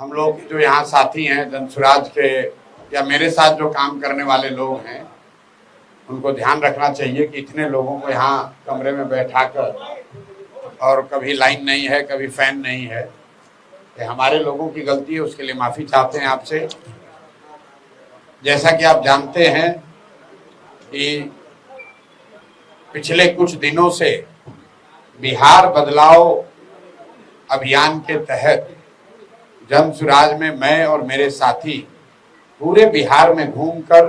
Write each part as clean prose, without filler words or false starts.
हम लोग जो यहाँ साथी हैं जन स्वराज के या मेरे साथ जो काम करने वाले लोग हैं उनको ध्यान रखना चाहिए कि इतने लोगों को यहाँ कमरे में बैठाकर और कभी लाइन नहीं है, कभी फैन नहीं है, ये हमारे लोगों की गलती है। उसके लिए माफ़ी चाहते हैं आपसे। जैसा कि आप जानते हैं कि पिछले कुछ दिनों से बिहार बदलाव अभियान के तहत जन स्वराज में मैं और मेरे साथी पूरे बिहार में घूमकर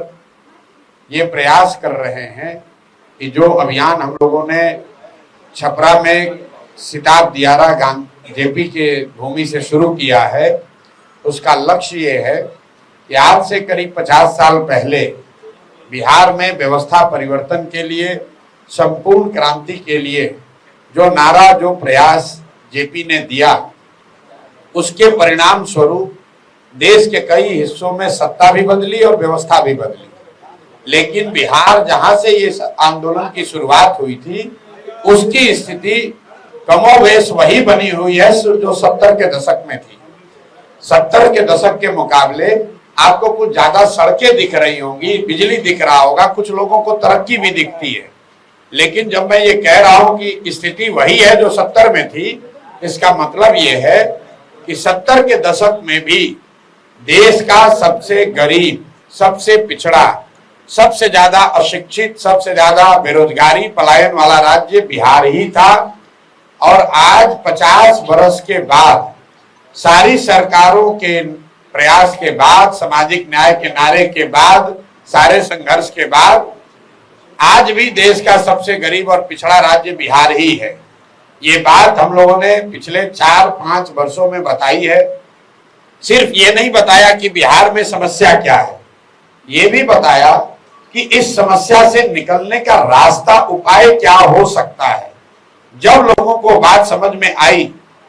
ये प्रयास कर रहे हैं कि जो अभियान हम लोगों ने छपरा में सिताब दियारा जेपी के भूमि से शुरू किया है, उसका लक्ष्य ये है कि आज से करीब 50 साल पहले बिहार में व्यवस्था परिवर्तन के लिए, संपूर्ण क्रांति के लिए जो नारा, जो प्रयास जेपी ने दिया, उसके परिणाम स्वरूप देश के कई हिस्सों में सत्ता भी बदली और व्यवस्था भी बदली। लेकिन बिहार जहां से ये आंदोलन की शुरुआत हुई थी उसकी स्थिति कमोवेश वही बनी हुई है जो 70 के दशक में थी। 70 के दशक के मुकाबले आपको कुछ ज्यादा सड़कें दिख रही होंगी, बिजली दिख रहा होगा, कुछ लोगों को तरक्की भी दिखती है। लेकिन जब मैं ये कह रहा हूं कि स्थिति वही है जो 70 में थी, इसका मतलब ये है कि 70 के दशक में भी देश का सबसे गरीब, सबसे पिछड़ा, सबसे ज्यादा अशिक्षित, सबसे ज्यादा बेरोजगारी पलायन वाला राज्य बिहार ही था। और आज 50 वर्ष के बाद, सारी सरकारों के प्रयास के बाद, सामाजिक न्याय के नारे के बाद, सारे संघर्ष के बाद आज भी देश का सबसे गरीब और पिछड़ा राज्य बिहार ही है। ये बात हम लोगों ने पिछले 4-5 वर्षों में बताई है। सिर्फ ये नहीं बताया कि बिहार में समस्या क्या है, ये भी बताया कि इस समस्या से निकलने का रास्ता, उपाय क्या हो सकता है। जब लोगों को बात समझ में आई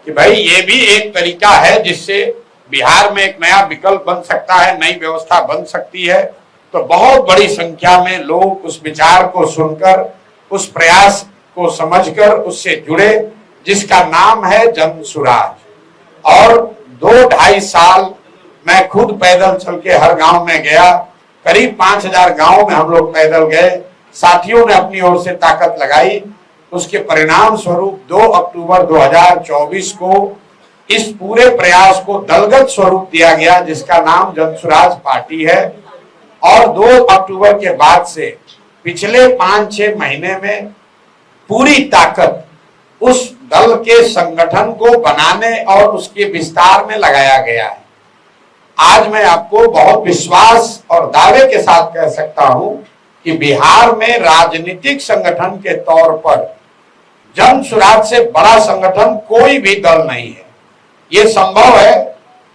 कि भाई ये भी एक तरीका है जिससे बिहार में एक नया विकल्प बन सकता है, नई व्यवस्था बन सकती है, तो बहुत बड़ी संख्या में लोग उस विचार को सुनकर, उस प्रयास को समझकर उससे जुड़े, जिसका नाम है जन स्वराज। और 2-2.5 साल मैं खुद पैदल चल के हर गांव में गया। करीब 5000 गांव में हम लोग पैदल गए, साथियों ने अपनी ओर से ताकत लगाई। उसके परिणाम स्वरूप 2 अक्टूबर 2024 को इस पूरे प्रयास को दलगत स्वरूप दिया गया, जिसका नाम जन स्वराज पार्टी है। और 2 अक्टूबर के बाद से पिछले 5-6 महीने में पूरी ताकत उस दल के संगठन को बनाने और उसके विस्तार में लगाया गया है। आज मैं आपको बहुत विश्वास और दावे के साथ कह सकता हूं कि बिहार में राजनीतिक संगठन के तौर पर जन स्वराज से बड़ा संगठन कोई भी दल नहीं है। ये संभव है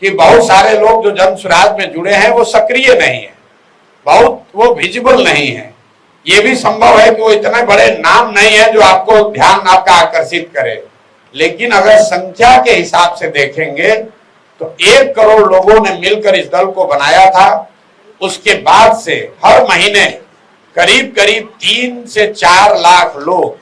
कि बहुत सारे लोग जो जन स्वराज में जुड़े हैं वो सक्रिय नहीं है, बहुत वो विजिबल नहीं है। ये भी संभव है कि वो इतने बड़े नाम नहीं है जो आपको ध्यान आपका आकर्षित करे। लेकिन अगर संख्या के हिसाब से देखेंगे तो 1 करोड़ लोगों ने मिलकर इस दल को बनाया था। उसके बाद से हर महीने करीब 3 से 4 लाख लोग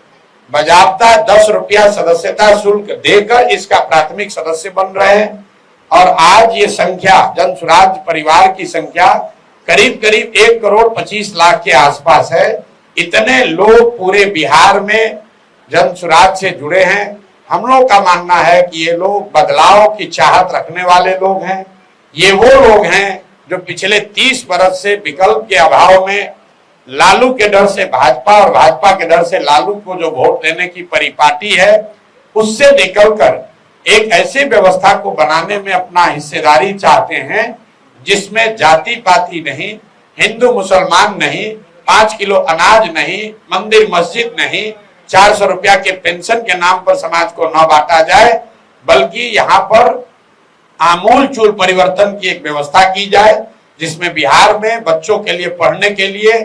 बजाबता 10 रुपया सदस्यता शुल्क देकर इसका प्राथमिक सदस्य बन रहे हैं। और आज ये संख्या, जन स्वराज परिवार की संख्या करीब 1 करोड़ 25 लाख के आसपास है। इतने लोग पूरे बिहार में जन स्वराज से जुड़े हैं। हम लोग का मानना है कि ये लोग बदलाव की चाहत रखने वाले लोग हैं। ये वो लोग हैं जो पिछले 30 वर्ष से विकल्प के अभाव में लालू के डर से भाजपा और भाजपा के डर से लालू को जो वोट देने की परिपाटी है, उससे निकलकर एक ऐसी व्यवस्था को बनाने में अपना हिस्सेदारी चाहते हैं जिसमें जाति पाति नहीं, हिंदू मुसलमान नहीं, 5 किलो अनाज नहीं, मंदिर मस्जिद नहीं, 400 रुपया के पेंशन के नाम पर समाज को न बांटा जाए, बल्कि यहाँ पर आमूल चूल परिवर्तन की एक व्यवस्था की जाए, जिसमें बिहार में बच्चों के लिए पढ़ने के लिए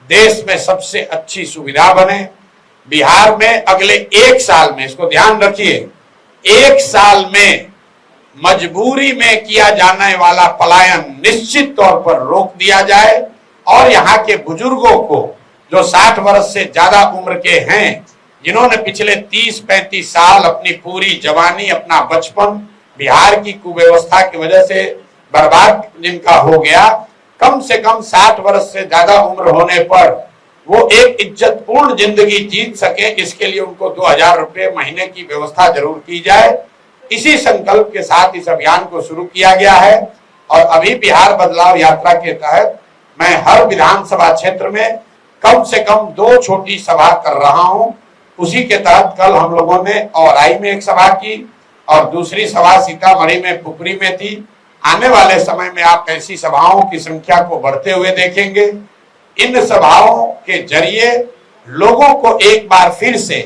देश में सबसे अच्छी सुविधा बने। बिहार में अगले 1 साल में, इसको ध्यान रखिए, 1 साल में मजबूरी में किया जाने वाला पलायन निश्चित तौर पर रोक दिया जाए। और यहाँ के बुजुर्गों को जो 60 वर्ष से ज्यादा उम्र के हैं, जिन्होंने पिछले 30-35 साल अपनी पूरी जवानी, अपना बचपन बिहार की कुव्यवस्था की वजह से बर्बाद जिनका हो गया, कम से कम 60 वर्ष से ज्यादा उम्र होने पर वो एक इज्जतपूर्ण जिंदगी जीत सके, इसके लिए उनको 2000 रुपये महीने की व्यवस्था जरूर की जाए। इसी संकल्प के साथ इस अभियान को शुरू किया गया है और अभी बिहार बदलाव यात्रा के तहत मैं हर विधानसभा क्षेत्र में कम से कम 2 छोटी सभा कर रहा हूं। उसी के तहत कल हम लोगों ने औराई में एक सभा की और दूसरी सभा सीतामढ़ी में पुपरी में थी। आने वाले समय में आप ऐसी सभाओं की संख्या को बढ़ते हुए देखेंगे। इन सभाओं के जरिए लोगों को एक बार फिर से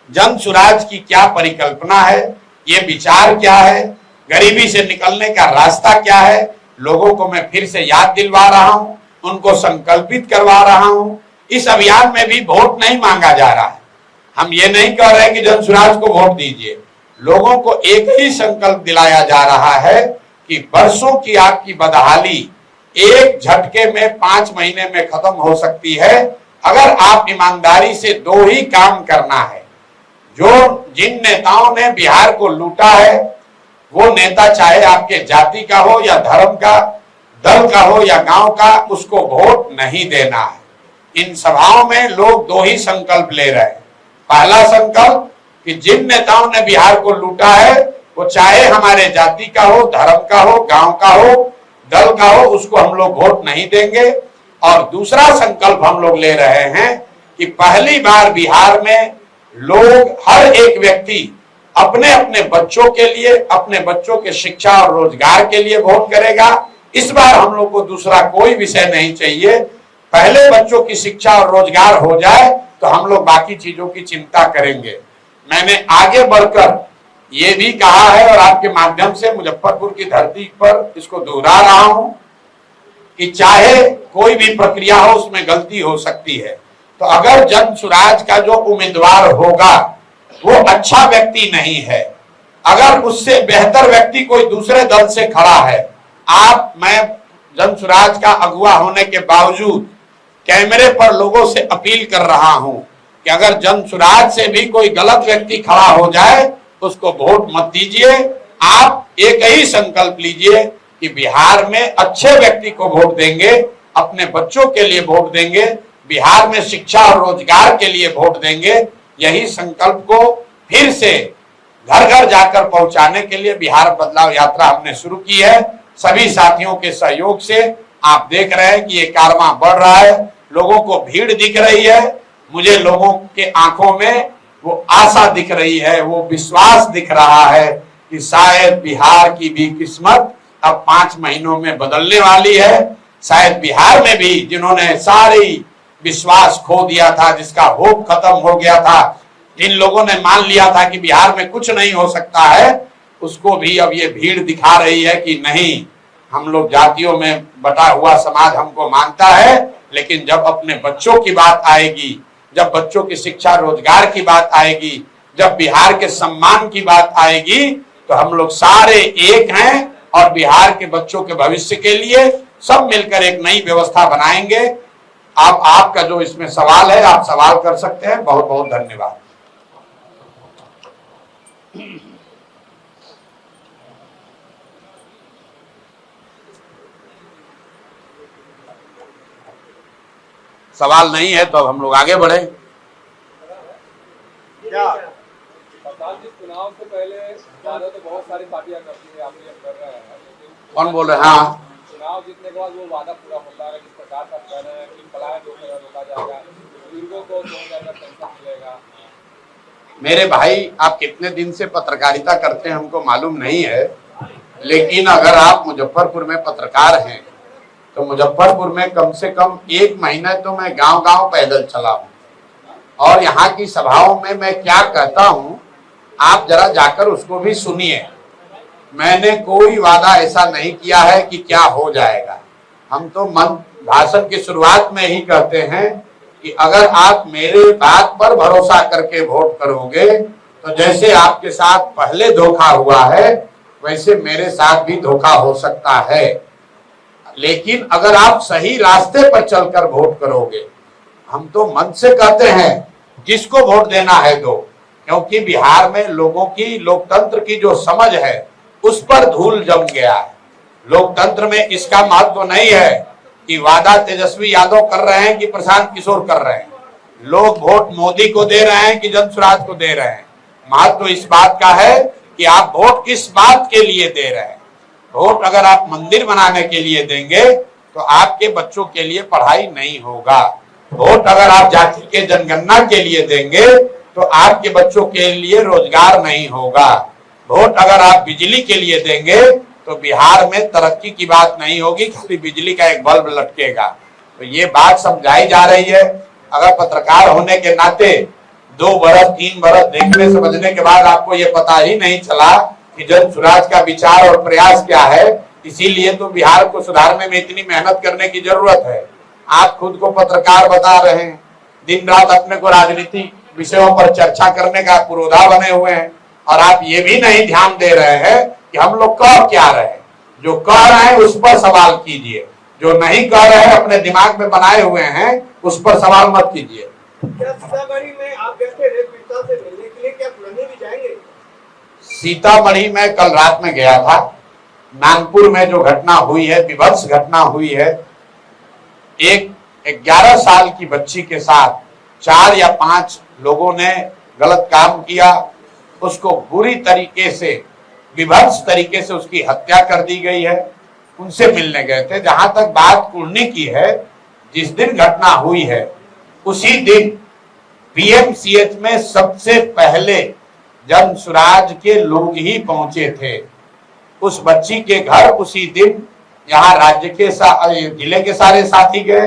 जन सुराज की क्या परिकल्पना है, ये विचार क्या है, गरीबी से निकलने का रास्ता क्या है, लोगों को मैं फिर से याद दिलवा रहा हूं, उनको संकल्पित करवा रहा हूं। इस अभियान में भी वोट नहीं मांगा जा रहा है। हम ये नहीं कह रहे कि जन सुराज को वोट दीजिए। लोगों को एक ही संकल्प दिलाया जा रहा है कि वर्षों की आपकी बदहाली एक झटके में 5 महीने में खत्म हो सकती है अगर आप ईमानदारी से 2 ही काम करना है। जो जिन नेताओं ने बिहार को लूटा है, वो नेता चाहे आपके जाति का हो या धर्म का, दल का हो या गांव का, उसको वोट नहीं देना है। इन सभाओं में लोग 2 ही संकल्प ले रहे हैं। पहला संकल्प कि जिन नेताओं ने बिहार को लूटा है, वो चाहे हमारे जाति का हो, धर्म का हो, गांव का हो, दल का हो, उसको हम लोग वोट नहीं देंगे। और दूसरा संकल्प हम लोग ले रहे हैं कि पहली बार बिहार में लोग, हर एक व्यक्ति अपने अपने बच्चों के लिए, अपने बच्चों के शिक्षा और रोजगार के लिए वोट करेगा। इस बार हम लोग को दूसरा कोई विषय नहीं चाहिए। पहले बच्चों की शिक्षा और रोजगार हो जाए तो हम लोग बाकी चीजों की चिंता करेंगे। मैंने आगे बढ़कर ये भी कहा है और आपके माध्यम से मुजफ्फरपुर की धरती पर इसको दोहरा रहा हूं कि चाहे कोई भी प्रक्रिया हो, उसमें गलती हो सकती है। तो अगर जन सुराज का जो उम्मीदवार होगा वो अच्छा व्यक्ति नहीं है, अगर उससे बेहतर व्यक्ति कोई दूसरे दल से खड़ा है, मैं जन सुराज का अगुवा होने के बावजूद कैमरे पर लोगों से अपील कर रहा हूं कि अगर जन सुराज से भी कोई गलत व्यक्ति खड़ा हो जाए उसको वोट मत दीजिए। आप एक ही संकल्प लीजिए कि बिहार में अच्छे व्यक्ति को वोट देंगे, अपने बच्चों के लिए वोट देंगे, बिहार में शिक्षा और रोजगार के लिए वोट देंगे। यही संकल्प को फिर से घर घर जाकर पहुंचाने के लिए बिहार बदलाव यात्रा हमने शुरू की है। सभी साथियों के सहयोग से आप देख रहे हैं कि ये कारवां बढ़ रहा है, लोगों को भीड़ दिख रही है। मुझे लोगों के आंखों में वो आशा दिख रही है, वो विश्वास दिख रहा है कि शायद बिहार की भी किस्मत अब 5 महीनों में बदलने वाली है। शायद बिहार में भी जिन्होंने सारी विश्वास खो दिया था, जिसका होप खत्म हो गया था, जिन लोगों ने मान लिया था कि बिहार में कुछ नहीं हो सकता है, उसको भी अब ये भीड़ दिखा रही है कि नहीं, हम लोग जातियों में बटा हुआ समाज हमको मानता है, लेकिन जब अपने बच्चों की बात आएगी, जब बच्चों की शिक्षा रोजगार की बात आएगी, जब बिहार के सम्मान की बात आएगी, तो हम लोग सारे एक हैं और बिहार के बच्चों के भविष्य के लिए सब मिलकर एक नई व्यवस्था बनाएंगे। आपका जो इसमें सवाल है, आप सवाल कर सकते हैं। बहुत बहुत धन्यवाद। सवाल नहीं है तो अब हम लोग आगे बढ़े। क्या चुनाव से पहले तो बहुत सारी पार्टियां करती है, आप ये कर रहे हैं, कौन बोल रहे हैं? हाँ, चुनाव जीतने के बाद वो वादा पूरा होता है, किस प्रकार का कह रहे हैं कि पलायन रोका जाएगा, बुजुर्गों को 2000 का पेंशन मिलेगा। मेरे भाई, आप कितने दिन से पत्रकारिता करते हैं हमको मालूम नहीं है, लेकिन अगर आप मुजफ्फरपुर में पत्रकार हैं तो मुजफ्फरपुर में कम से कम 1 महीने तो मैं गांव-गांव पैदल चला हूं और यहाँ की सभाओं में मैं क्या कहता हूं आप जरा जाकर उसको भी सुनिए। मैंने कोई वादा ऐसा नहीं किया है कि क्या हो जाएगा। हम तो भाषण की शुरुआत में ही कहते हैं कि अगर आप मेरे बात पर भरोसा करके वोट करोगे तो जैसे आपके साथ पहले धोखा हुआ है वैसे मेरे साथ भी धोखा हो सकता है। लेकिन अगर आप सही रास्ते पर चलकर वोट करोगे, हम तो मन से कहते हैं जिसको वोट देना है दो, क्योंकि बिहार में लोगों की लोकतंत्र की जो समझ है उस पर धूल जम गया है। लोकतंत्र में इसका महत्व नहीं है कि वादा तेजस्वी यादव कर रहे हैं कि प्रशांत किशोर कर रहे हैं। लोग वोट मोदी को दे रहे हैं कि जन स्वराज को दे रहे हैं। महत्व इस बात का है कि आप वोट किस बात के लिए दे रहे हैं। वोट अगर आप मंदिर बनाने के लिए देंगे तो आपके बच्चों के लिए पढ़ाई नहीं होगा। वोट अगर आप जाति के जनगणना के लिए देंगे तो आपके बच्चों के लिए रोजगार नहीं होगा। वोट अगर आप बिजली के लिए देंगे तो बिहार में तरक्की की बात नहीं होगी, खाली बिजली का एक बल्ब लटकेगा। तो ये बात समझाई जा रही है। अगर पत्रकार होने के नाते 2 बरस 3 बरस देखने समझने के बाद आपको ये पता ही नहीं चला कि जन स्वराज का विचार और प्रयास क्या है, इसीलिए तो बिहार को सुधारने में इतनी मेहनत करने की जरूरत है। आप खुद को पत्रकार बता रहे हैं, दिन रात अपने को राजनीतिक विषयों पर चर्चा करने का पुरोधा बने हुए हैं, और आप ये भी नहीं ध्यान दे रहे हैं कि हम लोग कह क्या रहे हैं। जो कह रहे हैं उस पर सवाल कीजिए, जो नहीं कह रहे हैं अपने दिमाग में बनाए हुए हैं उस पर सवाल मत कीजिए। क्या सीतामढ़ी में आप गए थे रेप पीड़िता से मिलने के लिए, क्या पुराने भी जाएंगे? सीतामढ़ी में कल रात में गया था। नागपुर में जो घटना हुई है, विभत्स घटना हुई है, एक 11 साल की बच्ची के साथ 4 या 5 लोगों ने गलत काम किया। उसको बुरी तरीके से, विभत्स तरीके से उसकी हत्या कर दी गई है। उनसे मिलने गए थे। जहां तक बात कुर्नी की है, जिस दिन घटना हुई है उसी दिन पीएमसीएच में सबसे पहले जन स्वराज के लोग ही पहुंचे थे। उस बच्ची के घर उसी दिन यहाँ राज्य के जिले के सारे साथी गए,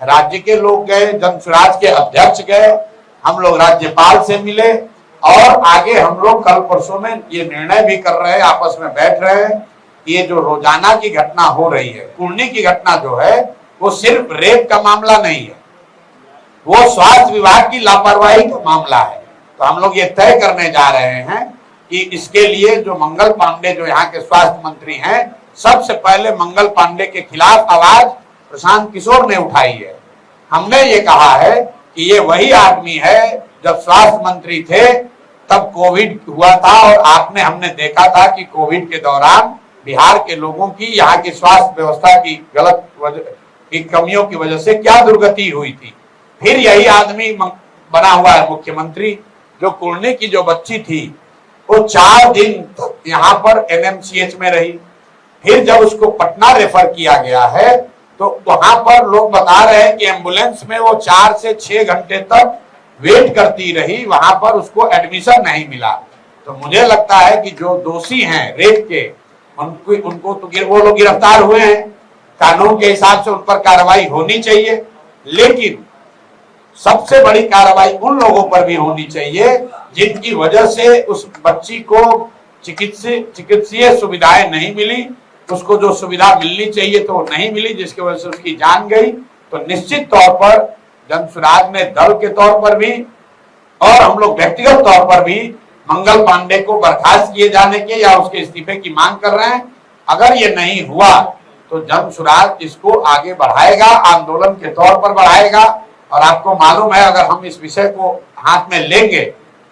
राज्य के लोग गए, जन स्वराज के अध्यक्ष गए, हम लोग राज्यपाल से मिले, और आगे हम लोग कल परसों में ये निर्णय भी कर रहे हैं, आपस में बैठ रहे हैं। ये जो रोजाना की घटना हो रही है, कुर्नी की घटना जो है, वो सिर्फ रेप का मामला नहीं है, वो स्वास्थ्य विभाग की लापरवाही का मामला है। तो हम लोग ये तय करने जा रहे हैं कि इसके लिए जो मंगल पांडे जो यहाँ के स्वास्थ्य मंत्री हैं, सबसे पहले मंगल पांडे के खिलाफ आवाज प्रशांत किशोर ने उठाई है। हमने ये कहा है कि ये वही आदमी है, जब स्वास्थ्य मंत्री थे तब कोविड हुआ था, और हमने देखा था कि कोविड के दौरान बिहार के लोगों की, यहाँ की स्वास्थ्य व्यवस्था की की कमियों की वजह से क्या दुर्गति हुई थी। फिर यही आदमी बना हुआ है मुख्यमंत्री। जो कुर्नी की जो बच्ची थी वो 4 दिन तक यहाँ पर एनएमसीएच में रही। फिर जब उसको पटना रेफर किया गया है तो वहां पर लोग बता रहे हैं कि एम्बुलेंस में वो 4 से 6 घंटे तक वेट करती रही, वहां पर उसको एडमिशन नहीं मिला। तो मुझे लगता है कि जो दोषी हैं रेप के, उनको तो वो लोग गिरफ्तार हुए हैं, कानून के हिसाब से उन पर कार्रवाई होनी चाहिए, लेकिन सबसे बड़ी कार्रवाई उन लोगों पर भी होनी चाहिए जिनकी वजह से उस बच्ची को चिकित्सीय सुविधाएं नहीं मिली, उसको जो सुविधा मिलनी चाहिए तो नहीं मिली, जिसकी वजह से उसकी जान गई। तो निश्चित तौर पर जन स्वराज ने दल के तौर पर भी और हम लोग व्यक्तिगत तौर पर भी मंगल पांडे को बर्खास्त किए जाने के या उसके इस्तीफे की मांग कर रहे हैं। अगर ये नहीं हुआ तो जन स्वराज इसको आगे बढ़ाएगा, आंदोलन के तौर पर बढ़ाएगा। और आपको मालूम है, अगर हम इस विषय को हाथ में लेंगे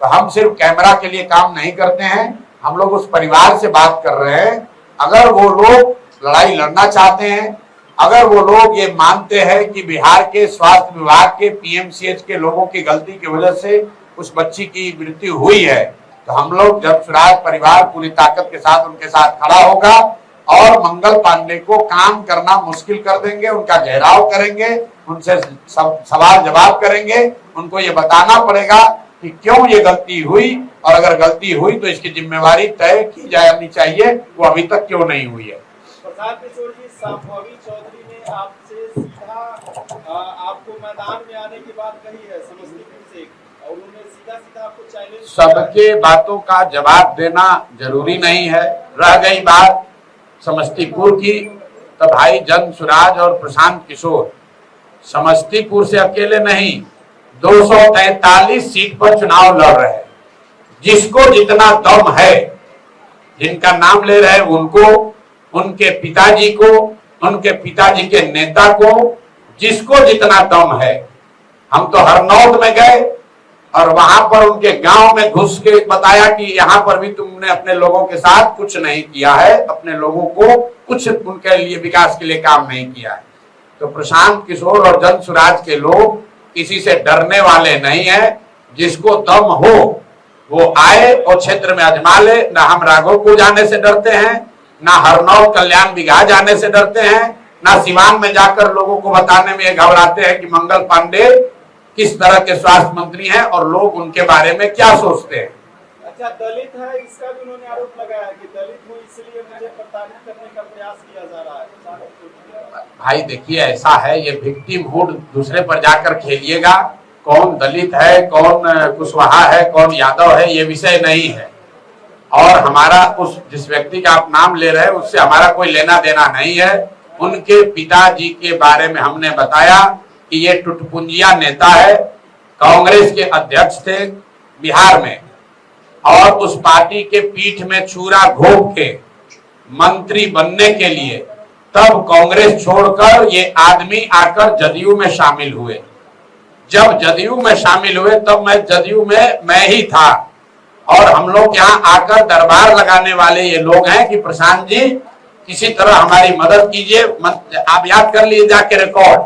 तो हम सिर्फ कैमरा के लिए काम नहीं करते हैं, हम लोग उस परिवार से बात कर रहे हैं। अगर वो लोग लड़ाई लड़ना चाहते हैं, अगर वो लोग ये मानते हैं कि बिहार के स्वास्थ्य विभाग के पीएमसीएच के लोगों की गलती की वजह से उस बच्ची की मृत्यु हुई है, तो हम लोग जन स्वराज परिवार पूरी ताकत के साथ उनके साथ खड़ा होगा और मंगल पांडे को काम करना मुश्किल कर देंगे, उनका घेराव करेंगे, उनसे सवाल जवाब करेंगे। उनको ये बताना पड़ेगा कि क्यों ये गलती हुई, और अगर गलती हुई तो इसकी जिम्मेवारी तय की जानी चाहिए, वो अभी तक क्यों नहीं हुई है। प्रशांत किशोर जी, सांभवी चौधरी ने आपसे सीधा आपको मैदान में आने की बात कही है समस्तीपुर से, और उन्होंने सीधा आपको चैलेंज। सबके बातों का जवाब देना जरूरी नहीं है। रह गई बात समस्तीपुर की, तो भाई जन स्वराज और प्रशांत किशोर समस्तीपुर से अकेले नहीं 243 सीट पर चुनाव लड़ रहे हैं। जिसको जितना दम है, जिनका नाम ले रहे हैं उनको, उनके पिताजी को, उनके पिताजी के नेता को, जिसको जितना दम है। हम तो हरनौत में गए, और वहां पर उनके गांव में घुस के बताया कि यहाँ पर भी तुमने अपने लोगों के साथ कुछ नहीं किया है, अपने लोगों को कुछ उनके लिए विकास के लिए काम नहीं किया है। तो प्रशांत किशोर और जन सुराज के लोग किसी से डरने वाले नहीं है। जिसको दम हो वो आए और क्षेत्र में आजमा ले। ना हम राघोपुर जाने से डरते हैं, ना हरनौल कल्याण बिघा जाने से डरते हैं, ना सिवान में जाकर लोगों को बताने में घबराते हैं कि मंगल पांडे किस तरह के स्वास्थ्य मंत्री हैं और लोग उनके बारे में क्या सोचते हैं। अच्छा, दलित है इसका भी उन्होंने आरोप लगाया कि दलित हूँ इसलिए मुझे प्रताड़ित करने का प्रयास किया जा रहा है। भाई देखिए, ऐसा है, ये विक्टिमहुड दूसरे पर जाकर खेलिएगा। कौन दलित है, कौन कुशवाहा है, कौन यादव है, ये विषय नहीं है। और हमारा उस जिस व्यक्ति का आप नाम ले रहे हैं उससे हमारा कोई लेना देना नहीं है। उनके पिताजी के बारे में हमने बताया कि ये टुटपुंजिया नेता है, कांग्रेस के अध्यक्ष थे बिहार में, और उस पार्टी के पीठ में छुरा घोंप के मंत्री बनने के लिए तब कांग्रेस छोड़कर ये आदमी आकर जदयू में शामिल हुए। जब जदयू में शामिल हुए तब मैं जदयू में मैं ही था, और हम लोग यहाँ आकर दरबार लगाने वाले ये लोग हैं कि प्रशांत जी किसी तरह हमारी मदद कीजिए। आप याद कर लीजिए जाके रिकॉर्ड,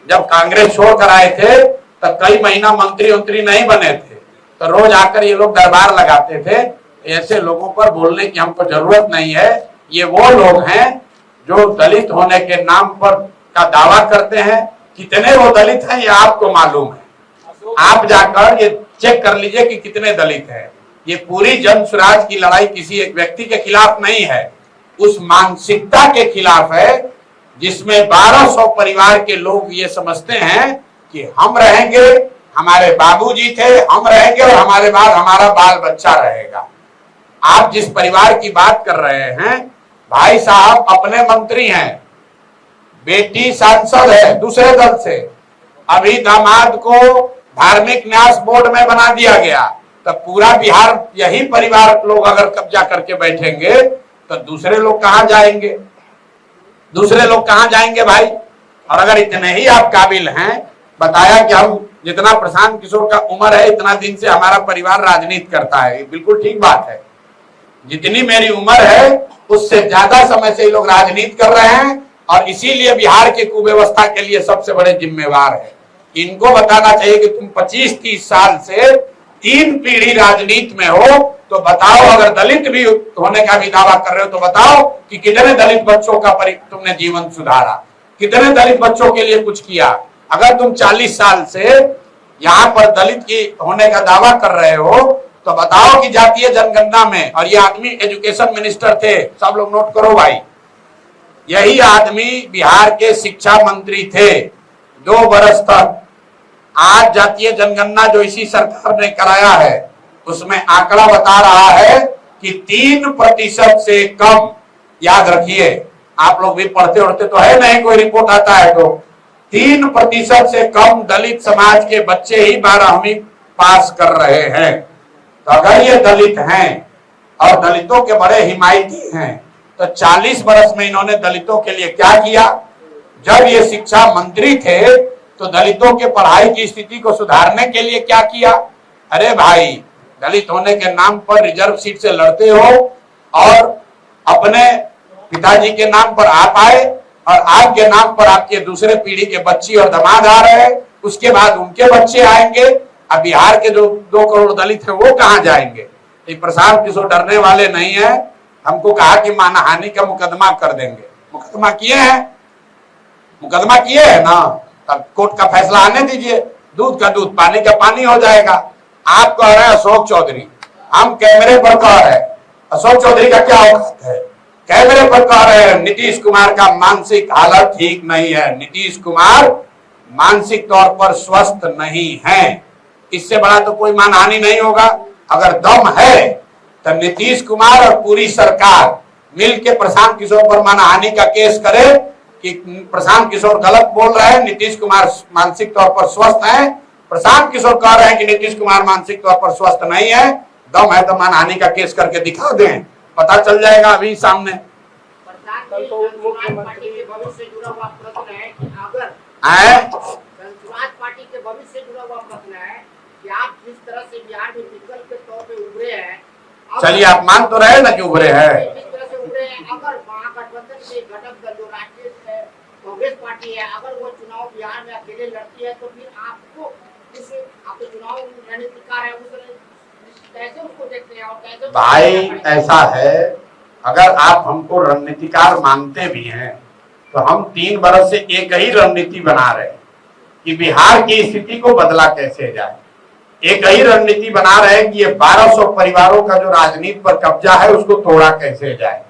जब कांग्रेस छोड़कर आए थे तब कई महीना मंत्री नहीं बने थे, तो रोज आकर ये लोग दरबार लगाते थे। ऐसे लोगों पर बोलने की हमको जरूरत नहीं है। ये वो लोग हैं जो दलित होने के नाम पर का दावा करते हैं। कितने वो दलित हैं ये आपको मालूम है। आप जाकर ये चेक कर लीजिए कि कितने दलित हैं। ये पूरी जन स्वराज की लड़ाई किसी एक व्यक्ति के खिलाफ नहीं है, उस मानसिकता के खिलाफ है जिसमें 1200 परिवार के लोग ये समझते हैं कि हम रहेंगे, हमारे बाबूजी थे, हम रहेंगे और हमारे बाद हमारा बाल बच्चा रहेगा। आप जिस परिवार की बात कर रहे हैं, भाई साहब अपने मंत्री हैं, बेटी सांसद है दूसरे दल से, अभी दामाद को धार्मिक न्यास बोर्ड में बना दिया गया। तब पूरा बिहार यही परिवार लोग अगर कब्जा करके बैठेंगे तो दूसरे लोग कहां जाएंगे? दूसरे लोग कहां जाएंगे भाई? और अगर इतने ही आप काबिल हैं, बताया कि हम जितना प्रशांत किशोर का उम्र है इतना दिन से हमारा परिवार राजनीति करता है, बिल्कुल ठीक बात है। जितनी मेरी उम्र है उससे ज्यादा समय से ये लोग राजनीति कर रहे हैं और इसीलिए बिहार के कुव्यवस्था के लिए सबसे बड़े जिम्मेवार है। इनको बताना चाहिए कि तुम 25-30 साल से 3 पीढ़ी राजनीति में हो, तो बताओ, अगर दलित भी होने का भी दावा कर रहे हो तो बताओ कि कितने दलित बच्चों का तुमने जीवन सुधारा, कितने दलित बच्चों के लिए कुछ किया। अगर तुम 40 साल से यहाँ पर दलित की होने का दावा कर रहे हो तो बताओ कि जातीय जनगणना में, और ये आदमी एजुकेशन मिनिस्टर थे, सब लोग नोट करो भाई, यही आदमी बिहार के शिक्षा मंत्री थे 2 वर्ष तक। आज जातीय जनगणना जो इसी सरकार ने कराया है उसमें आंकड़ा बता रहा है कि 3% से कम, याद रखिए आप लोग भी पढ़ते उड़ते तो है नहीं, कोई रिपोर्ट आता है तो 3% से कम दलित समाज के बच्चे ही 12वीं पास कर रहे हैं। तो अगर ये दलित हैं और दलितों के बड़े हिमायती हैं तो 40 वर्ष में इन्होंने दलितों के लिए क्या किया? जब ये शिक्षा मंत्री थे तो दलितों के पढ़ाई की स्थिति को सुधारने के लिए क्या किया? अरे भाई, दलित होने के नाम पर रिजर्व सीट से लड़ते हो और अपने पिताजी के नाम पर आप आए और आपके नाम पर आपके दूसरे पीढ़ी के बच्ची और दामाद आ रहे हैं, उसके बाद उनके बच्चे आएंगे। अब बिहार के जो 2 करोड़ दलित हैं वो कहां जाएंगे? ये प्रशांत किशोर डरने वाले नहीं है। हमको कहा कि मानहानि का मुकदमा कर देंगे, मुकदमा किए हैं, मुकदमा किए हैं ना, तब कोर्ट का फैसला आने दीजिए, दूध का दूध पानी का पानी हो जाएगा। आप कह रहे हैं अशोक चौधरी, हम कैमरे पर कह रहे हैं अशोक चौधरी का क्या औकात है? कैमरे पर कह रहे हैं नीतीश कुमार का मानसिक हालत ठीक नहीं है, नीतीश कुमार मानसिक तौर पर स्वस्थ नहीं है। इससे बड़ा तो कोई मानहानि नहीं होगा। अगर दम है तो नीतीश कुमार और पूरी सरकार मिलकर प्रशांत किशोर पर मानहानि का केस करे कि प्रशांत किशोर गलत बोल रहे हैं, नीतीश कुमार मानसिक तौर पर स्वस्थ है। प्रशांत किशोर कह रहे हैं कि नीतीश कुमार मानसिक तौर पर स्वस्थ नहीं है। दम है तो मानहानि का केस करके दिखा दें, पता चल जाएगा अभी सामने। कल तो मुख्यमंत्री के भविष्य से जुड़ा हुआ प्रश्न है कि अगर आए जनसुराज पार्टी के भविष्य से जुड़ा हुआ प्रश्न है कि आप जिस तरह से बिहार में विकल्प के तौर पे उभरे हैं, चलिए आप मान तो रहे ना कि उभरे हैं। जिस तरह से उभरे हैं, अगर महागठबंधन के घटक दल जो राष्ट्रीय कांग्रेस पार्टी है, अगर वो चुनाव बिहार में अकेले लड़ती है, तो फिर आपको आपको चुनाव रणनीतिकार है, कैसे उसको देखते हैं और कैसे? भाई ऐसा है, अगर आप हमको रणनीतिकार मानते भी हैं तो हम 3 वर्ष से एक ही रणनीति बना रहे हैं कि बिहार की स्थिति को बदला कैसे जाए। एक ही रणनीति बना रहे हैं कि ये 1200 परिवारों का जो राजनीति पर कब्जा है उसको तोड़ा कैसे जाए।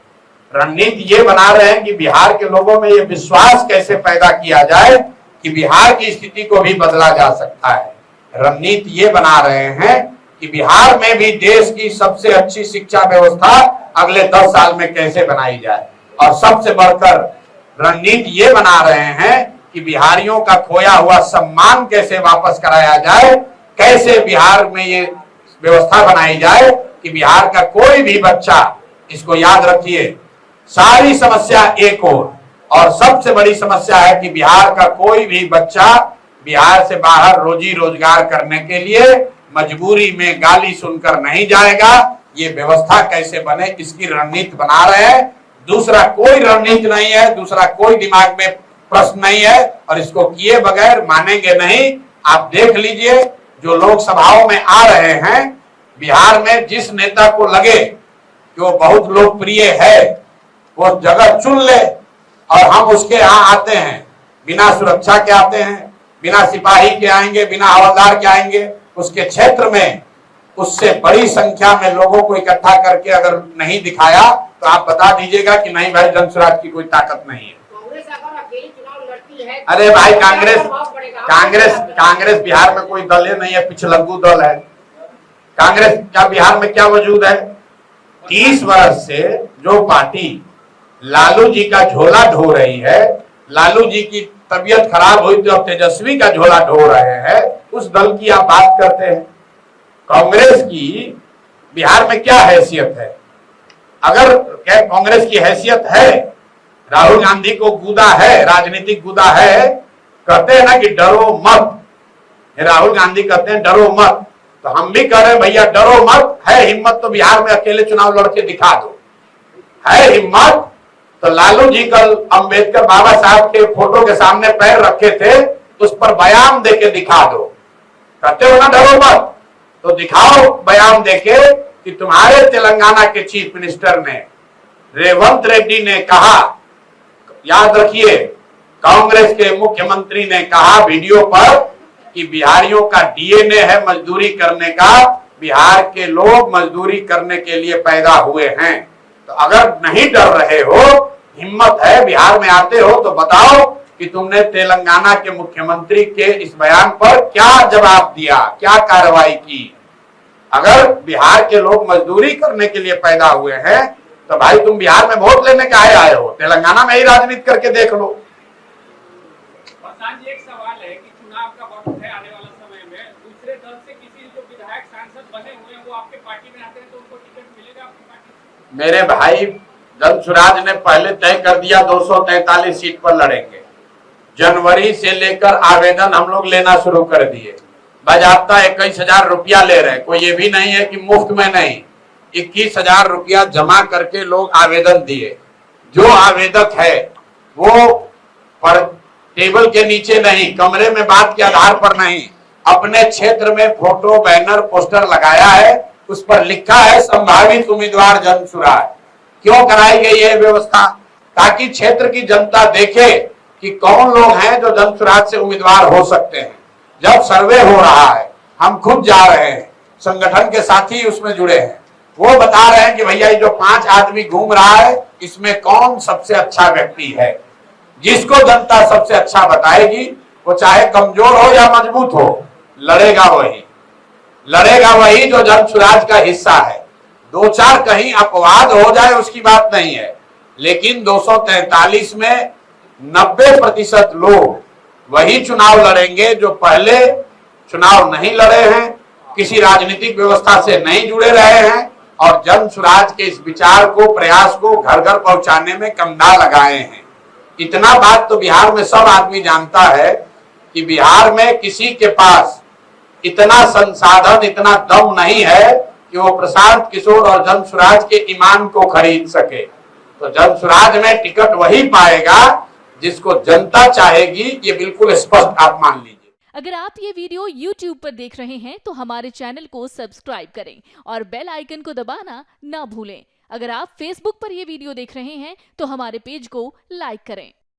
रणनीति ये बना रहे हैं कि बिहार के लोगों में ये विश्वास कैसे पैदा किया जाए कि बिहार की स्थिति को भी बदला जा सकता है। रणनीति ये बना रहे हैं कि बिहार में भी देश की सबसे अच्छी शिक्षा व्यवस्था अगले 10 साल में कैसे बनाई जाए, और सबसे बढ़कर रणनीति ये बना रहे हैं कि बिहारियों का खोया हुआ सम्मान कैसे वापस कराया जाए, कैसे बिहार में ये व्यवस्था बनाई जाए कि बिहार का कोई भी बच्चा, इसको याद रखिए, सारी समस्या एक और सबसे बड़ी समस्या है कि बिहार का कोई भी बच्चा बिहार से बाहर रोजी रोजगार करने के लिए मजबूरी में गाली सुनकर नहीं जाएगा। ये व्यवस्था कैसे बने, इसकी रणनीति बना रहे हैं। दूसरा कोई रणनीति नहीं है, दूसरा कोई दिमाग में प्रश्न नहीं है, और इसको किए बगैर मानेंगे नहीं। आप देख लीजिए, जो लोकसभाओं में आ रहे हैं, बिहार में जिस नेता को लगे कि वो बहुत लोकप्रिय है, वो जगह चुन ले और हम उसके यहाँ आते हैं। बिना सुरक्षा के आते हैं, बिना सिपाही के आएंगे, बिना हवलदार के आएंगे। उसके क्षेत्र में उससे बड़ी संख्या में लोगों को इकट्ठा करके अगर नहीं दिखाया तो आप बता दीजिएगा कि नहीं भाई, जनसुराज की कोई ताकत नहीं है। कांग्रेस अगर अकेली चुनाव लड़ती है, अरे भाई, कांग्रेस बिहार में कोई दल ही नहीं है, पिछलग्गू दल है। कांग्रेस का बिहार में क्या वजूद है? 30 वर्ष से जो पार्टी लालू जी का झोला ढो रही है, लालू जी की तबीयत खराब हुई तो अब तेजस्वी का झोला ढो रहे हैं, उस दल की आप बात करते हैं। कांग्रेस की बिहार में क्या हैसियत है? अगर कांग्रेस की हैसियत है, राहुल गांधी को गुदा है, राजनीतिक गुदा है, कहते हैं ना कि डरो मत, राहुल गांधी कहते हैं डरो मत, तो हम भी कह रहे हैं भैया डरो मत। है हिम्मत तो बिहार में अकेले चुनाव लड़के दिखा दो, है हिम्मत तो लालू जी कल अंबेडकर बाबा साहब के फोटो के सामने पैर रखे थे, उस पर बयान देके दिखा दो। कहते हो ना डरो मत, तो दिखाओ बयान देके कि तुम्हारे तेलंगाना के चीफ मिनिस्टर ने, रेवंत रेड्डी ने कहा, याद रखिए, कांग्रेस के मुख्यमंत्री ने कहा वीडियो पर कि बिहारियों का डीएनए है मजदूरी करने का, बिहार के लोग मजदूरी करने के लिए पैदा हुए हैं। तो अगर नहीं डर रहे हो, हिम्मत है, बिहार में आते हो, तो बताओ कि तुमने तेलंगाना के मुख्यमंत्री के इस बयान पर क्या जवाब दिया, क्या कार्रवाई की। अगर बिहार के लोग मजदूरी करने के लिए पैदा हुए हैं तो भाई तुम बिहार में वोट लेने के आए हो, तेलंगाना में ही राजनीति करके देख लो। प्रधान जी, एक सवाल है कि चुनाव का वक्त है आने वाला समय में, दूसरे दल से किसी जो विधायक सांसद बने हुए हैं वो आपके पार्टी में आते हैं तो उनको टिकट मिलेगा आपकी पार्टी? मेरे भाई, जनसुराज ने पहले तय कर दिया 243 सीट पर लड़ेंगे। जनवरी से लेकर आवेदन हम लोग लेना शुरू कर दिए। बाजाबता 21,000 रुपया ले रहे, कोई ये भी नहीं है कि मुफ्त में नहीं, 21,000 रुपया जमा करके लोग आवेदन दिए। जो आवेदक है वो पर टेबल के नीचे नहीं, कमरे में बात के आधार पर नहीं, अपने क्षेत्र में फोटो, बैनर, पोस्टर लगाया है, उस पर लिखा है संभावित उम्मीदवार जनसुराज। क्यों कराई गई है व्यवस्था? ताकि क्षेत्र की जनता देखे कि कौन लोग हैं जो जनसुराज से उम्मीदवार हो सकते हैं। जब सर्वे हो रहा है, हम खुद जा रहे हैं, संगठन के साथी उसमें जुड़े हैं, वो बता रहे हैं कि भैया ये जो 5 आदमी घूम रहा है, इसमें कौन सबसे अच्छा व्यक्ति है। जिसको जनता सबसे अच्छा बताएगी, वो चाहे कमजोर हो या मजबूत हो, लड़ेगा वही जो जनसुराज का हिस्सा है। 2-4 कहीं अपवाद हो जाए उसकी बात नहीं है, लेकिन 243 में 90% लोग वही चुनाव लड़ेंगे जो पहले चुनाव नहीं लड़े हैं, किसी राजनीतिक व्यवस्था से नहीं जुड़े रहे हैं, और जनसुराज के इस विचार को, प्रयास को घर घर पहुंचाने में कमदा लगाए हैं। इतना बात तो बिहार में सब आदमी जानता है कि बिहार में किसी के पास इतना संसाधन, इतना दम नहीं है कि वो प्रशांत किशोर और जनसुराज के ईमान को खरीद सके। तो जनसुराज में टिकट वही पाएगा जिसको जनता चाहेगी, ये बिल्कुल स्पष्ट आप मान लीजिए। अगर आप ये वीडियो YouTube पर देख रहे हैं तो हमारे चैनल को सब्सक्राइब करें और बेल आइकन को दबाना ना भूलें। अगर आप Facebook पर ये वीडियो देख रहे हैं तो हमारे पेज को लाइक करें।